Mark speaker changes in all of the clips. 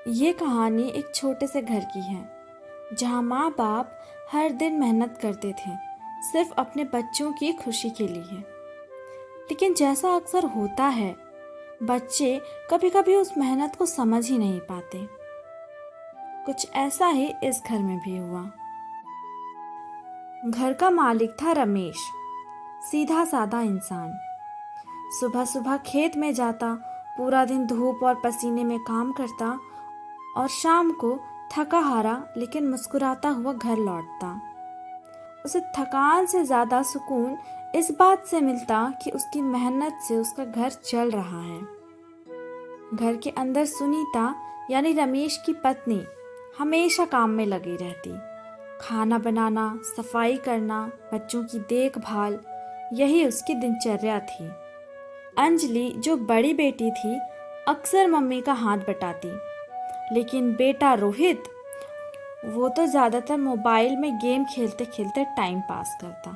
Speaker 1: ये कहानी एक छोटे से घर की है जहाँ माँ बाप हर दिन मेहनत करते थे सिर्फ अपने बच्चों की खुशी के लिए। लेकिन जैसा अक्सर होता है, बच्चे कभी कभी उस मेहनत को समझ ही नहीं पाते। कुछ ऐसा ही इस घर में भी हुआ। घर का मालिक था रमेश, सीधा साधा इंसान। सुबह सुबह खेत में जाता, पूरा दिन धूप और पसीने में काम करता और शाम को थका हारा लेकिन मुस्कुराता हुआ घर लौटता। उसे थकान से ज़्यादा सुकून इस बात से मिलता कि उसकी मेहनत से उसका घर चल रहा है। घर के अंदर सुनीता यानी रमेश की पत्नी हमेशा काम में लगी रहती। खाना बनाना, सफाई करना, बच्चों की देखभाल, यही उसकी दिनचर्या थी। अंजलि जो बड़ी बेटी थी, अक्सर मम्मी का हाथ बटाती, लेकिन बेटा रोहित, वो तो ज़्यादातर मोबाइल में गेम खेलते खेलते टाइम पास करता।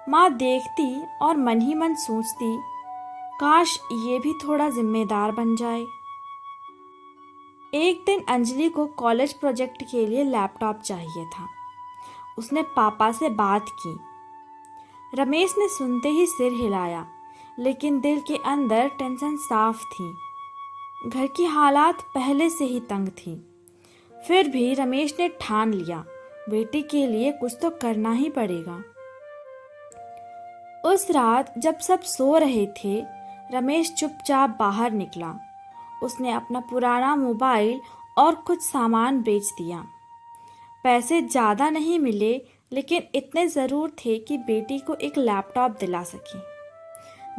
Speaker 1: माँ देखती और मन ही मन सोचती, काश ये भी थोड़ा जिम्मेदार बन जाए। एक दिन अंजलि को कॉलेज प्रोजेक्ट के लिए लैपटॉप चाहिए था। उसने पापा से बात की। रमेश ने सुनते ही सिर हिलाया, लेकिन दिल के अंदर टेंशन साफ थी। घर की हालात पहले से ही तंग थी। फिर भी रमेश ने ठान लिया, बेटी के लिए कुछ तो करना ही पड़ेगा। उस रात जब सब सो रहे थे, रमेश चुपचाप बाहर निकला। उसने अपना पुराना मोबाइल और कुछ सामान बेच दिया। पैसे ज़्यादा नहीं मिले, लेकिन इतने ज़रूर थे कि बेटी को एक लैपटॉप दिला सके।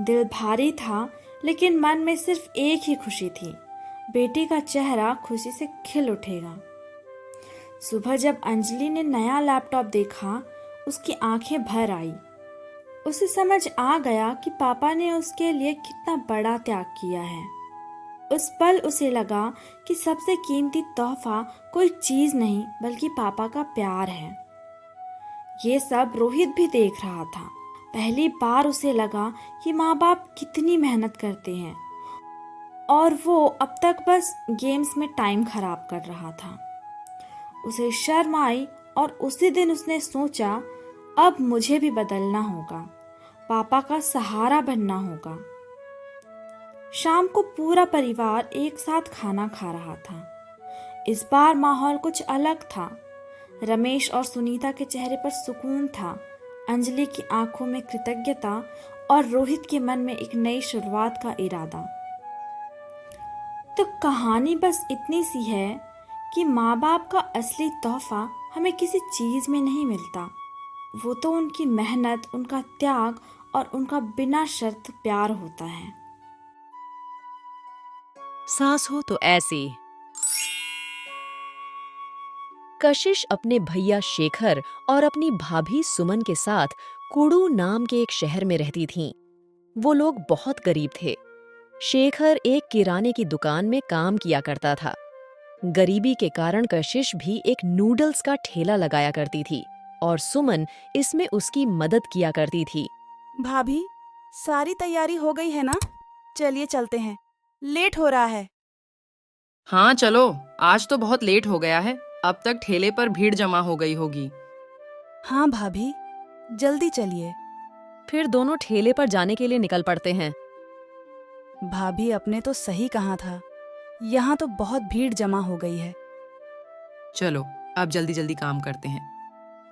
Speaker 1: दिल भारी था, लेकिन मन में सिर्फ एक ही खुशी थी, बेटी का चेहरा खुशी से खिल उठेगा। सुबह जब अंजलि ने नया लैपटॉप देखा, उसकी आंखें भर आई। उसे समझ आ गया कि पापा ने उसके लिए कितना बड़ा त्याग किया है। उस पल उसे लगा कि सबसे कीमती तोहफा कोई चीज़ नहीं बल्कि पापा का प्यार है। ये सब रोहित भी देख रहा था। पहली बार उसे लगा कि माँ बाप कितनी मेहनत करते हैं और वो अब तक बस गेम्स में टाइम खराब कर रहा था। उसे शर्म आई और उसी दिन उसने सोचा, अब मुझे भी बदलना होगा, पापा का सहारा बनना होगा। शाम को पूरा परिवार एक साथ खाना खा रहा था। इस बार माहौल कुछ अलग था। रमेश और सुनीता के चेहरे पर सुकून था, अंजलि की आंखों में कृतज्ञता और रोहित के मन में एक नई शुरुआत का इरादा। तो कहानी बस इतनी सी है कि माँ बाप का असली तोहफा हमें किसी चीज़ में नहीं मिलता। वो तो उनकी मेहनत, उनका त्याग और उनका बिना शर्त प्यार होता है।
Speaker 2: सास हो तो ऐसी। कशिश अपने भैया शेखर और अपनी भाभी सुमन के साथ कुड़ू नाम के एक शहर में रहती थीं। वो लोग बहुत गरीब थे। शेखर एक किराने की दुकान में काम किया करता था। गरीबी के कारण कशिश भी एक नूडल्स का ठेला लगाया करती थी और सुमन इसमें उसकी मदद किया करती थी।
Speaker 3: भाभी, सारी तैयारी हो गई है ना? चलिए चलते हैं, लेट हो रहा है।
Speaker 4: हाँ चलो, आज तो बहुत लेट हो गया है। अब तक ठेले पर भीड़ जमा हो गई होगी।
Speaker 3: हाँ भाभी, जल्दी चलिए।
Speaker 2: फिर दोनों ठेले पर जाने के लिए निकल पड़ते हैं।
Speaker 3: भाभी, अपने तो सही कहा था, यहाँ तो बहुत भीड़ जमा हो गई है।
Speaker 4: चलो अब जल्दी जल्दी काम करते हैं।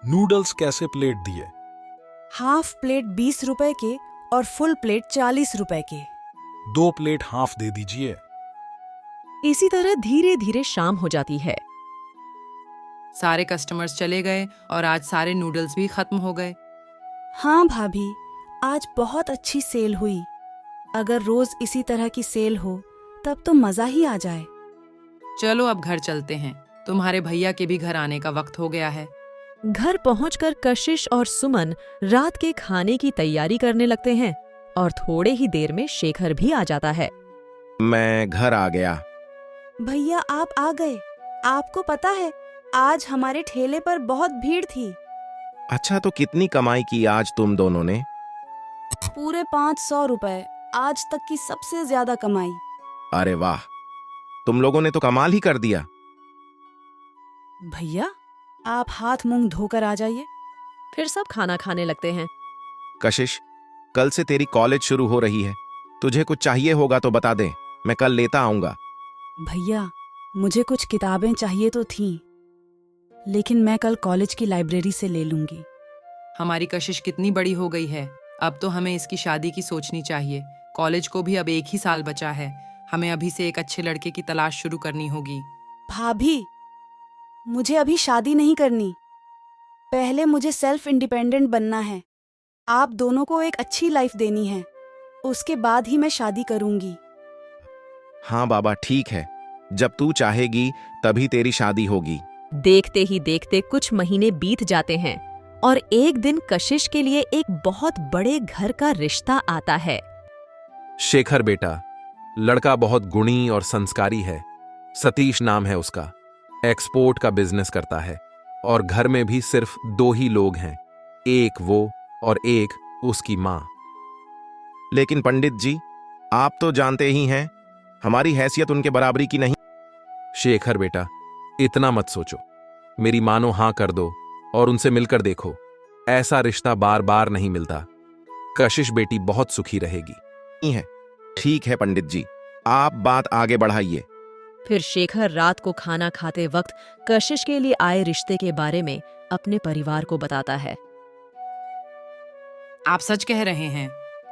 Speaker 5: नूडल्स कैसे प्लेट दिए?
Speaker 3: हाफ प्लेट 20 रुपए के और फुल प्लेट 40 रुपए के।
Speaker 5: 2 प्लेट हाफ दे दीजिए।
Speaker 2: इसी तरह धीरे धीरे शाम हो जाती है।
Speaker 4: सारे कस्टमर्स चले गए और आज सारे नूडल्स भी खत्म हो गए।
Speaker 3: हाँ भाभी, आज बहुत अच्छी सेल हुई। अगर रोज इसी तरह की सेल हो तब तो मजा ही आ जाए।
Speaker 4: चलो अब घर चलते हैं, तुम्हारे भैया के भी घर आने का वक्त हो गया है।
Speaker 2: घर पहुंचकर कशिश और सुमन रात के खाने की तैयारी करने लगते हैं और थोड़े ही देर में शेखर भी आ जाता है।
Speaker 6: मैं घर आ गया।
Speaker 3: भैया, आप आ गए। आपको पता है, आज हमारे ठेले पर बहुत भीड़ थी।
Speaker 6: अच्छा, तो कितनी कमाई की आज तुम दोनों ने?
Speaker 3: पूरे 500 रुपए, आज तक की सबसे ज्यादा कमाई।
Speaker 6: अरे वाह, तुम लोगों ने तो कमाल ही कर दिया।
Speaker 3: भैया, आप हाथ मुंह धोकर आ जाइए।
Speaker 2: फिर सब खाना खाने लगते हैं।
Speaker 6: कशिश, कल से तेरी कॉलेज शुरू हो रही है। तुझे कुछ चाहिए होगा तो बता दे, मैं कल लेता आऊंगा।
Speaker 3: भैया, मुझे कुछ किताबें चाहिए तो थीं, लेकिन मैं कल कॉलेज की लाइब्रेरी से ले लूंगी।
Speaker 4: हमारी कशिश कितनी बड़ी हो गई है, अब तो हमें इसकी शादी की सोचनी चाहिए। कॉलेज को भी अब 1 ही साल बचा है। हमें अभी से एक अच्छे लड़के की तलाश शुरू करनी होगी।
Speaker 3: भाभी, मुझे अभी शादी नहीं करनी। पहले मुझे सेल्फ इंडिपेंडेंट बनना है। आप दोनों को एक अच्छी लाइफ देनी है, उसके बाद ही मैं शादी करूंगी।
Speaker 6: हाँ बाबा, ठीक है। जब तू चाहेगी तभी तेरी शादी होगी।
Speaker 2: देखते ही देखते कुछ महीने बीत जाते हैं और एक दिन कशिश के लिए एक बहुत बड़े घर का रिश्ता आता है।
Speaker 5: शेखर बेटा, लड़का बहुत गुणी और संस्कारी है। सतीश नाम है उसका। एक्सपोर्ट का बिजनेस करता है और घर में भी सिर्फ 2 ही लोग हैं, एक वो और एक उसकी माँ।
Speaker 6: लेकिन पंडित जी, आप तो जानते ही हैं हमारी हैसियत उनके बराबरी की नहीं।
Speaker 5: शेखर बेटा, इतना मत सोचो। मेरी मानो हाँ कर दो और उनसे मिलकर देखो। ऐसा रिश्ता बार बार नहीं मिलता। कशिश बेटी बहुत सुखी रहेगी।
Speaker 6: है, ठीक है पंडित जी, आप बात आगे बढ़ाइए।
Speaker 2: फिर शेखर रात को खाना खाते वक्त कशिश के लिए आए रिश्ते के बारे में अपने परिवार को बताता है।
Speaker 4: आप सच कह रहे हैं,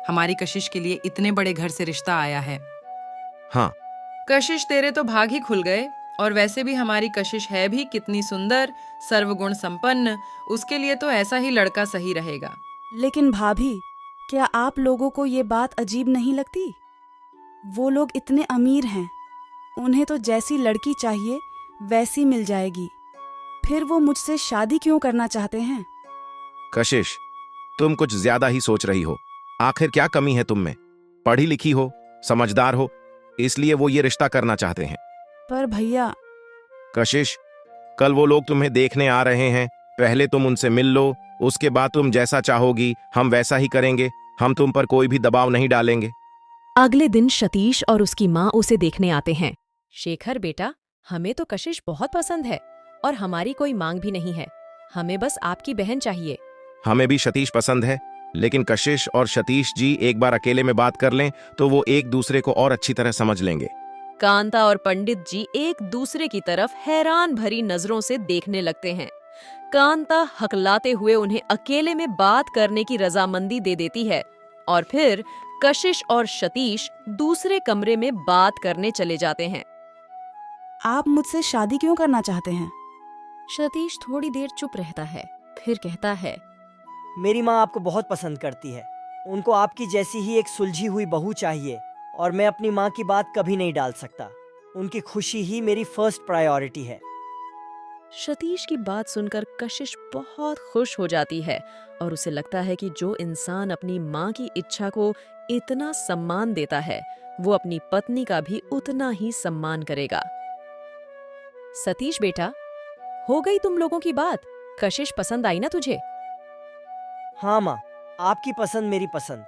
Speaker 4: हमारी कशिश के लिए इतने बड़े घर से रिश्ता आया है।
Speaker 6: हाँ,
Speaker 4: कशिश, तेरे तो भाग ही खुल गए। और वैसे भी हमारी कशिश है भी कितनी सुंदर, सर्वगुण संपन्न। उसके लिए तो ऐसा ही लड़का सही रहेगा।
Speaker 3: लेकिन भाभी, क्या आप लोगों को ये बात अजीब नहीं लगती? वो लोग इतने अमीर हैं, उन्हें तो जैसी लड़की चाहिए वैसी मिल जाएगी। फिर वो मुझसे शादी क्यों करना चाहते हैं?
Speaker 6: कशिश, तुम कुछ ज्यादा ही सोच रही हो। आखिर क्या कमी है तुम में? पढ़ी लिखी हो, समझदार हो, इसलिए वो ये रिश्ता करना चाहते हैं।
Speaker 3: पर भैया,
Speaker 6: कशिश, कल वो लोग तुम्हें देखने आ रहे हैं। पहले तुम उनसे मिल लो, उसके बाद तुम जैसा चाहोगी हम वैसा ही करेंगे। हम तुम पर कोई भी दबाव नहीं डालेंगे।
Speaker 2: अगले दिन सतीश और उसकी माँ उसे देखने आते हैं। शेखर बेटा, हमें तो कशिश बहुत पसंद है और हमारी कोई मांग भी नहीं है। हमें बस आपकी बहन चाहिए।
Speaker 6: हमें भी सतीश पसंद है, लेकिन कशिश और सतीश जी एक बार अकेले में बात कर लें तो वो एक दूसरे को और अच्छी तरह समझ लेंगे।
Speaker 2: कांता और पंडित जी एक दूसरे की तरफ हैरान भरी नजरों से देखने लगते हैं। कांता हकलाते हुए उन्हें अकेले में बात करने की रजामंदी दे देती है और फिर कशिश और सतीश दूसरे कमरे में बात करने चले जाते हैं।
Speaker 3: आप मुझसे शादी क्यों करना चाहते हैं?
Speaker 2: सतीश थोड़ी देर चुप रहता है, फिर कहता है,
Speaker 7: मेरी माँ आपको बहुत पसंद करती है। उनको आपकी जैसी ही एक सुलझी हुई बहू चाहिए और मैं अपनी माँ की बात कभी नहीं डाल सकता। उनकी खुशी ही मेरी फर्स्ट प्रायोरिटी है।
Speaker 2: सतीश की बात सुनकर कशिश बहुत खुश हो जाती है और उसे लगता है कि जो इंसान अपनी माँ की इच्छा को इतना सम्मान देता है, वो अपनी पत्नी का भी उतना ही सम्मान करेगा। सतीश बेटा, हो गई तुम लोगों की बात? कशिश पसंद आई ना तुझे?
Speaker 7: हाँ माँ, आपकी पसंद मेरी पसंद।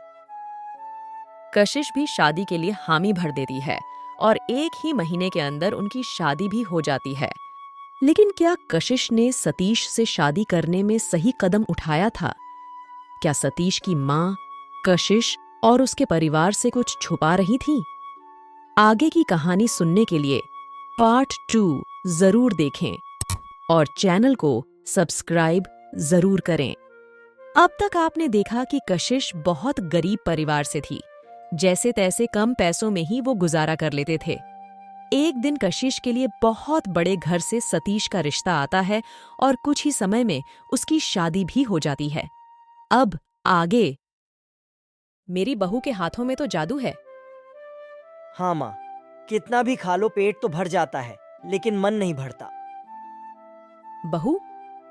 Speaker 2: कशिश भी शादी के लिए हामी भर देती है और 1 ही महीने के अंदर उनकी शादी भी हो जाती है। लेकिन क्या कशिश ने सतीश से शादी करने में सही कदम उठाया था? क्या सतीश की माँ कशिश और उसके परिवार से कुछ छुपा रही थी? आगे की कहानी सुनने के लिए पार्ट 2 जरूर देखें और चैनल को सब्सक्राइब जरूर करें। अब तक आपने देखा कि कशिश बहुत गरीब परिवार से थी। जैसे तैसे कम पैसों में ही वो गुजारा कर लेते थे। एक दिन कशिश के लिए बहुत बड़े घर से सतीश का रिश्ता आता है और कुछ ही समय में उसकी शादी भी हो जाती है। अब आगे। मेरी बहू के हाथों में तो जादू है।
Speaker 7: हाँ माँ, कितना भी खा लो पेट तो भर जाता है, लेकिन मन नहीं भरता।
Speaker 2: बहू,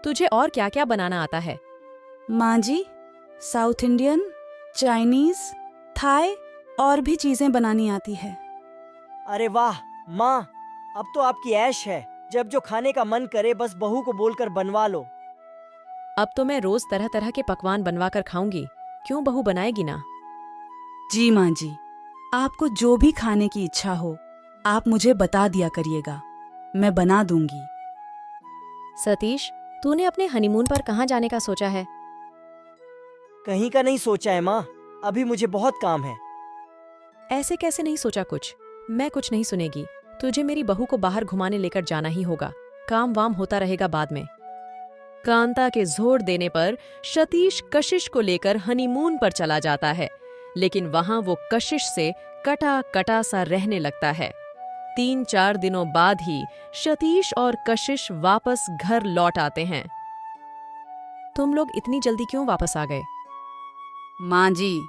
Speaker 2: तुझे और क्या क्या बनाना आता है?
Speaker 3: माँ जी, साउथ इंडियन, चाइनीज, थाई और भी चीजें बनानी आती है।
Speaker 7: अरे वाह माँ, अब तो आपकी ऐश है। जब जो खाने का मन करे बस बहू को बोलकर बनवा लो।
Speaker 2: अब तो मैं रोज तरह तरह के पकवान बनवा कर खाऊंगी। क्यों बहू, बनाएगी ना?
Speaker 3: जी माँ जी, आपको जो भी खाने की इच्छा हो आप मुझे बता दिया करिएगा, मैं बना दूंगी।
Speaker 2: सतीश, तूने अपने हनीमून पर कहाँ जाने का सोचा है?
Speaker 7: कहीं का नहीं सोचा है माँ, अभी मुझे बहुत काम है।
Speaker 2: ऐसे कैसे नहीं सोचा कुछ? मैं कुछ नहीं सुनेगी। तुझे मेरी बहू को बाहर घुमाने लेकर जाना ही होगा। काम वाम होता रहेगा बाद में। कांता के जोर देने पर सतीश कशिश को लेकर हनीमून पर चला जाता है, लेकिन वहां वो कशिश से कटा कटा सा रहने लगता है। 3-4 दिनों बाद ही सतीश और कशिश वापस घर लौट आते हैं। तुम लोग इतनी जल्दी क्यों वापस आ गए?
Speaker 3: माँ जी,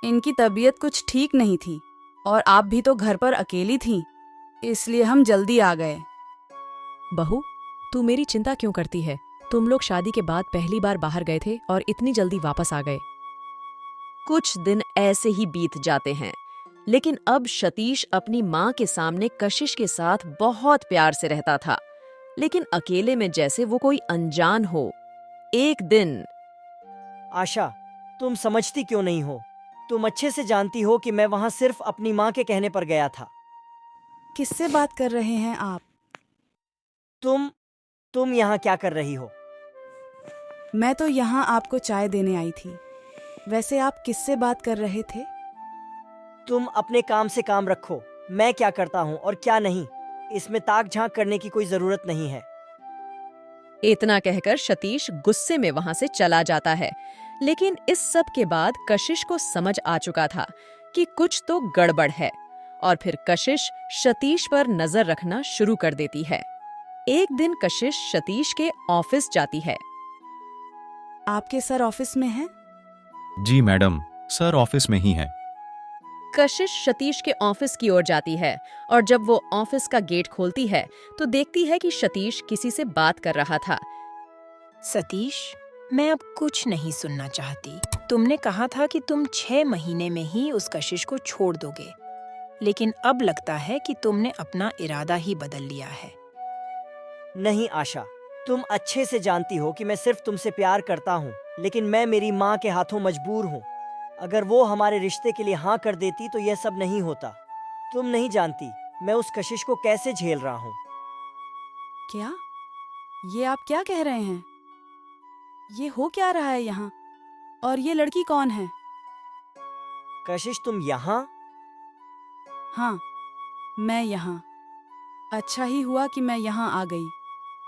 Speaker 3: इनकी तबीयत कुछ ठीक नहीं थी और आप भी तो घर पर अकेली थीं, इसलिए हम जल्दी आ गए।
Speaker 2: बहू, तू मेरी चिंता क्यों करती है? तुम लोग शादी के बाद पहली बार बाहर गए थे और इतनी जल्दी वापस आ गए। कुछ दिन ऐसे ही बीत जाते हैं, लेकिन अब सतीश अपनी माँ के सामने कशिश के साथ बहुत प्यार से रहता था, लेकिन अकेले में जैसे वो कोई अनजान हो। एक दिन
Speaker 7: आशा, तुम समझती क्यों नहीं हो? तुम अच्छे से जानती हो कि मैं वहां सिर्फ अपनी माँ के कहने पर गया था।
Speaker 3: किससे बात कर रहे हैं आप?
Speaker 7: तुम यहाँ क्या कर रही हो?
Speaker 3: मैं तो यहाँ आपको चाय देने आई थी। वैसे आप किससे बात कर रहे थे?
Speaker 7: तुम अपने काम से काम रखो। मैं क्या करता हूँ और क्या नहीं, इसमें ताक झांक करने की कोई जरूरत नहीं है।
Speaker 2: इतना कहकर सतीश गुस्से में वहां से चला जाता है, लेकिन इस सब के बाद कशिश को समझ आ चुका था कि कुछ तो गड़बड़ है, और फिर कशिश सतीश पर नजर रखना शुरू कर देती है। एक दिन कशिश सतीश के ऑफिस जाती है।
Speaker 3: आपके सर ऑफिस में हैं?
Speaker 8: जी मैडम, सर ऑफिस में ही हैं।
Speaker 2: कशिश सतीश के ऑफिस की ओर जाती है, और जब वो ऑफिस का गेट खोलती है तो देखती है कि सतीश किसी से बात कर रहा था।
Speaker 9: सतीश, मैं अब कुछ नहीं सुनना चाहती। तुमने कहा था कि तुम 6 महीने में ही उस कशिश को छोड़ दोगे, लेकिन अब लगता है कि तुमने अपना इरादा ही बदल लिया है।
Speaker 7: नहीं आशा, तुम अच्छे से जानती हो कि मैं सिर्फ तुमसे प्यार करता हूँ, लेकिन मैं मेरी माँ के हाथों मजबूर हूँ। अगर वो हमारे रिश्ते के लिए हाँ कर देती तो यह सब नहीं होता। तुम नहीं जानती मैं उस कशिश को कैसे झेल रहा हूँ।
Speaker 3: क्या? ये आप क्या कह रहे हैं? ये हो क्या रहा है यहाँ? और ये लड़की कौन है?
Speaker 7: कशिश, तुम यहाँ?
Speaker 3: हाँ, मैं यहाँ। अच्छा ही हुआ कि मैं यहाँ आ गई,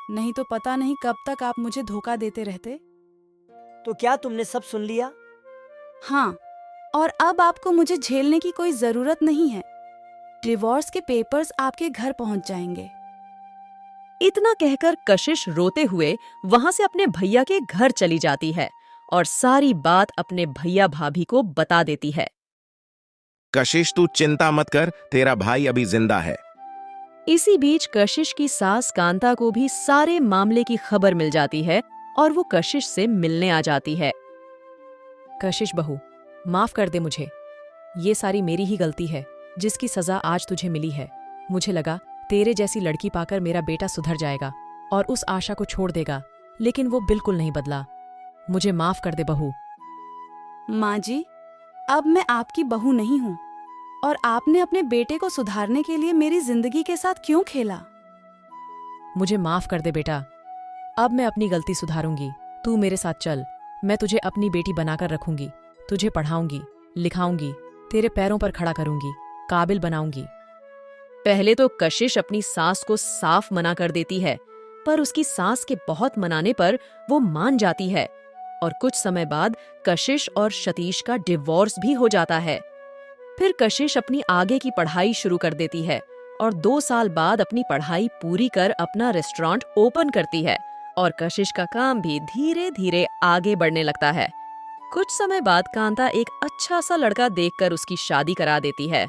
Speaker 3: नहीं तो पता नहीं कब तक आप मुझे धोखा देते रहते।
Speaker 7: तो क्या तुमने सब सुन लिया?
Speaker 3: हाँ, और अब आपको मुझे झेलने की कोई जरूरत नहीं है। डिवोर्स के पेपर्स आपके घर पहुंच जाएंगे।
Speaker 2: इतना कहकर कशिश रोते हुए वहां से अपने भैया के घर चली जाती है और सारी बात अपने भैया भाभी को बता देती है।
Speaker 6: कशिश, तू चिंता मत कर, तेरा भाई अभी जिंदा है।
Speaker 2: इसी बीच कशिश की सास कांता को भी सारे मामले की खबर मिल जाती है और वो कशिश से मिलने आ जाती है। कशिश बहू, माफ कर दे मुझे। ये सारी मेरी ही गलती है जिसकी सजा आज तुझे मिली है। मुझे लगा तेरे जैसी लड़की पाकर मेरा बेटा सुधर जाएगा और उस आशा को छोड़ देगा, लेकिन वो बिल्कुल नहीं बदला। मुझे माफ कर दे बहू।
Speaker 3: माँ जी, अब मैं आपकी बहू नहीं हूँ, और आपने अपने बेटे को सुधारने के लिए मेरी जिंदगी के साथ क्यों खेला?
Speaker 2: मुझे माफ कर दे बेटा। अब मैं अपनी गलती सुधारूंगी। तू मेरे साथ चल, मैं तुझे अपनी बेटी बनाकर रखूंगी। तुझे पढ़ाऊंगी, लिखाऊंगी, तेरे पैरों पर खड़ा करूंगी, काबिल बनाऊंगी। पहले तो कशिश अपनी सास को साफ मना कर देती है, पर उसकी सास के बहुत मनाने पर वो मान जाती है और कुछ समय बाद कशिश और सतीश का डिवोर्स भी हो जाता है। फिर कशिश अपनी आगे की पढ़ाई शुरू कर देती है और 2 साल बाद अपनी पढ़ाई पूरी कर अपना रेस्टोरेंट ओपन करती है और कशिश का काम भी धीरे धीरे आगे बढ़ने लगता है। कुछ समय बाद कांता एक अच्छा सा लड़का देखकर उसकी शादी करा देती है।